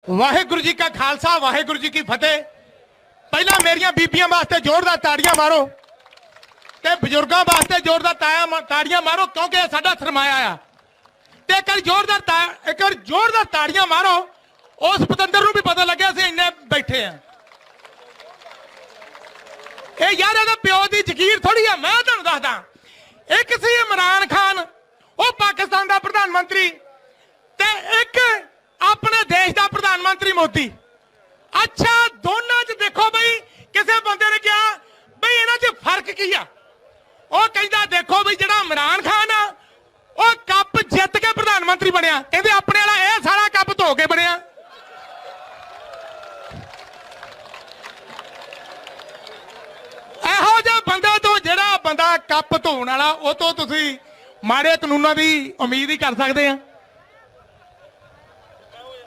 वाहेगुरु जी का खालसा वाहेगुरु जी की फतेह। पहला मेरिया बीबियां वास्ते जोरदार ताड़ियां मारो ते बजुर्गों वास्ते जोरदार ताड़ियां मारो क्योंकि साडा सरमाया आ। ते एक बार जोरदार ताड़ियां मारो उस पतंदर नूं भी पता लगे असीं इन्ने बैठे हैं। ये यार इहदा प्यो दी जगीर थोड़ी है। मैं तुहानूं दसदा एक सी इमरान खान वो पाकिस्तान का प्रधानमंत्री ते एक अपने देश का प्रधानमंत्री मोदी। अच्छा दोनों च देखो बई किसी बंदे ने कहा बई इन्हां च फर्क की आ। वो कहता देखो बई जिहड़ा इमरान खान आ वो कप जित के प्रधानमंत्री बनया, कहते अपने वाला यह सारा कप धो के बनया। ਇਹੋ ਜਿਹਾ ਬੰਦੇ ਤੋਂ ਜਿਹੜਾ ਬੰਦਾ ਕੱਪ ਧੋਣ ਵਾਲਾ ਉਹ ਤੋਂ ਤੁਸੀਂ ਮਾੜੇ ਕਾਨੂੰਨਾਂ ਦੀ ਉਮੀਦ ਹੀ ਕਰ ਸਕਦੇ ਆ।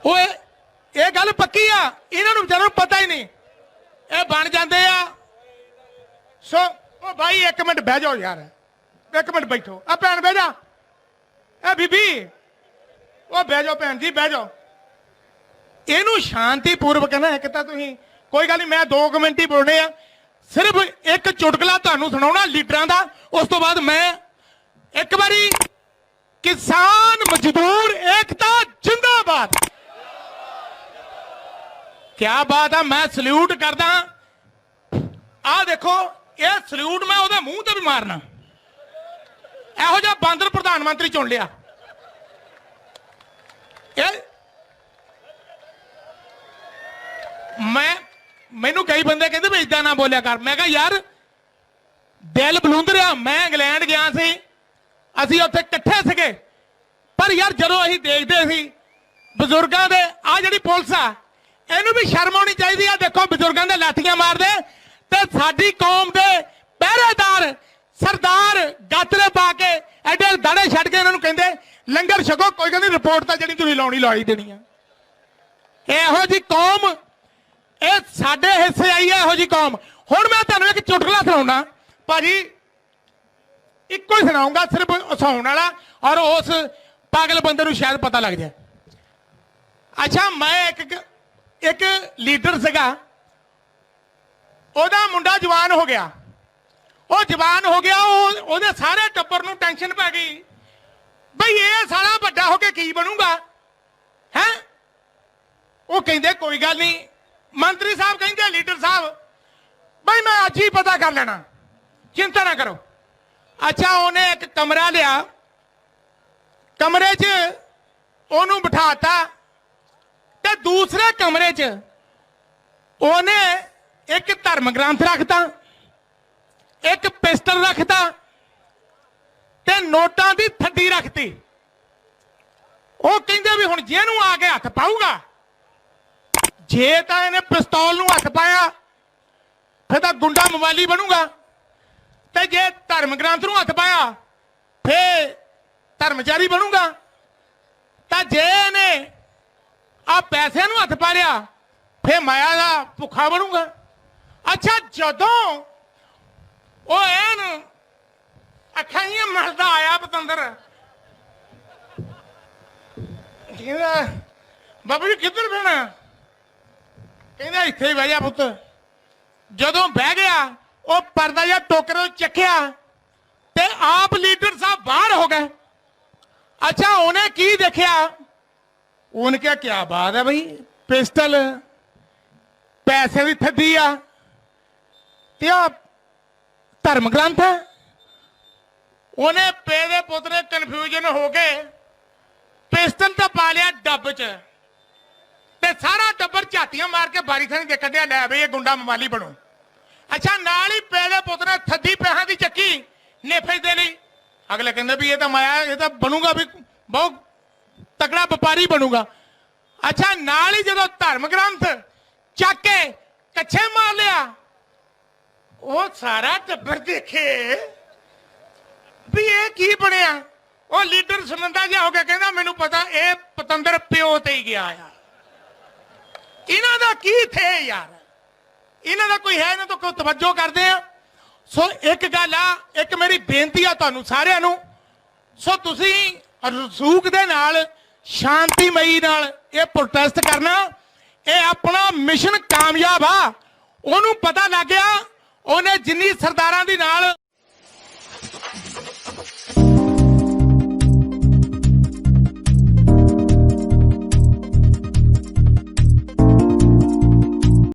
ਓਏ ਇਹ ਗੱਲ ਪੱਕੀ ਆ, ਇਹਨਾਂ ਨੂੰ ਵਿਚਾਰਿਆਂ ਨੂੰ ਪਤਾ ਹੀ ਨਹੀਂ, ਇਹ ਬਣ ਜਾਂਦੇ ਆ। ਸੋ ਉਹ ਭਾਈ ਇੱਕ ਮਿੰਟ ਬਹਿ ਜਾਓ ਯਾਰ, ਇੱਕ ਮਿੰਟ ਬੈਠੋ। ਆ ਭੈਣ ਬਹਿ ਜਾ, ਇਹ ਬੀਬੀ ਉਹ ਬਹਿ ਜਾਓ, ਭੈਣ ਜੀ ਬਹਿ ਜਾਓ। ਇਹਨੂੰ ਸ਼ਾਂਤੀਪੂਰਵਕ ਨਾ ਇੱਕ ਤਾਂ ਤੁਸੀਂ ਕੋਈ ਗੱਲ ਨਹੀਂ, ਮੈਂ 2 ਮਿੰਟ ਹੀ ਬੋਲਣੇ ਆ। सिर्फ एक चुटकला तुहानूं सुणाउणा लीडरां दा, उस तो बाद मैं एक बारी किसान मजदूर एकता जिंदाबाद। क्या बात है, मैं सल्यूट करदा। आ देखो ये सल्यूट मैं उहदे मूंह ते भी मारना। इहो जिहा बांदर प्रधानमंत्री चुन लिया। मैनू कई बंदे कहते भी इदा ना बोलिया कर। मैं कहा यार दिल बलूंदरिया, मैं इंग्लैंड गया सी, असीं उत्थे इकट्ठे सीगे, पर यार जदों असीं देखदे सी बजुर्गां दे आ जिहड़ी पुलिस आ इहनूं भी शर्म आउणी चाहीदी आ। देखो बजुर्गां दे लाठियां मारदे ते साडी कौम दे पहरेदार सरदार गातरे पा के एडे दाड़े छड्ड के इन्हां नूं कहंदे लंगर छको, कोई कहंदी रिपोर्ट तां जिहड़ी तुसीं लाउणी लाई देनी आ। इहो जी कौम ਇਹ ਸਾਡੇ ਹਿੱਸੇ ਆਈ ਹੈ, ਇਹੋ ਜੀ ਕੌਮ। ਹੁਣ ਮੈਂ ਤੁਹਾਨੂੰ ਇੱਕ ਚੁਟਕਲਾ ਸੁਣਾਉਣਾ ਭਾਜੀ, ਇੱਕੋ ਹੀ ਸੁਣਾਉਂਗਾ ਸਿਰਫ ਹਸਾਉਣ ਵਾਲਾ, ਔਰ ਉਸ ਪਾਗਲ ਬੰਦੇ ਨੂੰ ਸ਼ਾਇਦ ਪਤਾ ਲੱਗ ਜਾਏ। ਅੱਛਾ ਮੈਂ ਇੱਕ ਲੀਡਰ ਸੀਗਾ, ਉਹਦਾ ਮੁੰਡਾ ਜਵਾਨ ਹੋ ਗਿਆ। ਉਹ ਜਵਾਨ ਹੋ ਗਿਆ, ਉਹਦੇ ਸਾਰੇ ਟੱਬਰ ਨੂੰ ਟੈਨਸ਼ਨ ਪੈ ਗਈ ਬਈ ਇਹ ਸਾਲਾ ਵੱਡਾ ਹੋ ਕੇ ਕੀ ਬਣੂਗਾ ਹੈ। ਉਹ ਕਹਿੰਦੇ ਕੋਈ ਗੱਲ ਨਹੀਂ, मंत्री साहब कहेंगे लीडर साहब भाई मैं आज ही पता कर लेना, चिंता ना करो। अच्छा उन्हें एक कमरा लिया, कमरे च ओनू बिठाता ते दूसरे कमरे च उन्हें एक धर्म ग्रंथ रखता, एक पिस्टल रखता ते नोटां दी थड्डी रखती। वो कहंदे भी हुण जिहनूं आ के हथ पाऊगा, जे तो इन्हें पिस्तौल नूं हथ पाया फिर तो गुंडा मवाली बनूगा, ते जे धर्म ग्रंथ नूं हथ पाया फिर धर्मचारी बनूगा, तो जे इन्हें आ पैसे नूं हथ पा लिया फिर माया का भुखा बनूगा। अच्छा जदों वो एन अखां ही मलदा आया पतंदर, बाबू जी किधर बहना, कहना इत्थे ही बह जा पुत। जदों बह गया वो परदा या टोकरे चक्या ते आप लीडर साहब बाहर हो गए। अच्छा उन्हें की देखा, उनके क्या बात है भाई, पिस्टल पैसे की थड्डी आ ते धर्म ग्रंथ है। उन्हें पेदे पुतरे कन्फ्यूजन हो गए, पिस्टल तो पा लिया डब च ते सारा टब्बर झातियां मार के बारी थानी देखण दिया लै बई ये गुंडा मवाली बनू। अच्छा नाल ही पेड़े पुतरे थड्डी पैसा की चक्की नेफे दे लई। अगले कहंदे भी ये तो माया, ये तो बनूगा भी बहुत तगड़ा व्यापारी बनूगा। अच्छा नाल ही जदों धर्म ग्रंथ चक के कच्छे मार लिया, वो सारा टब्बर देखे भी ये की बनया। वो लीडर शर्मिंदा जिहा हो के कहंदा मैनूं पता ये पतंदर प्यो ते ही गया यार, इन्हां दा की थे यार, इन्हां दा कोई है, इन्हां तो कोई तवज्जो करदे आ। सो एक गल आ, एक मेरी बेनती आ तुहानूं सारिआं नूं, सो तुसीं रसूख दे नाल शांतिमई नाल ये प्रोटेस्ट करना ਇਹ ਆਪਣਾ ਮਿਸ਼ਨ ਕਾਮਯਾਬ ਆ। ਉਹਨੂੰ ਪਤਾ ਲੱਗ ਗਿਆ, ਉਹਨੇ ਜਿੰਨੀ ਸਰਦਾਰਾਂ ਦੀ ਨਾਲ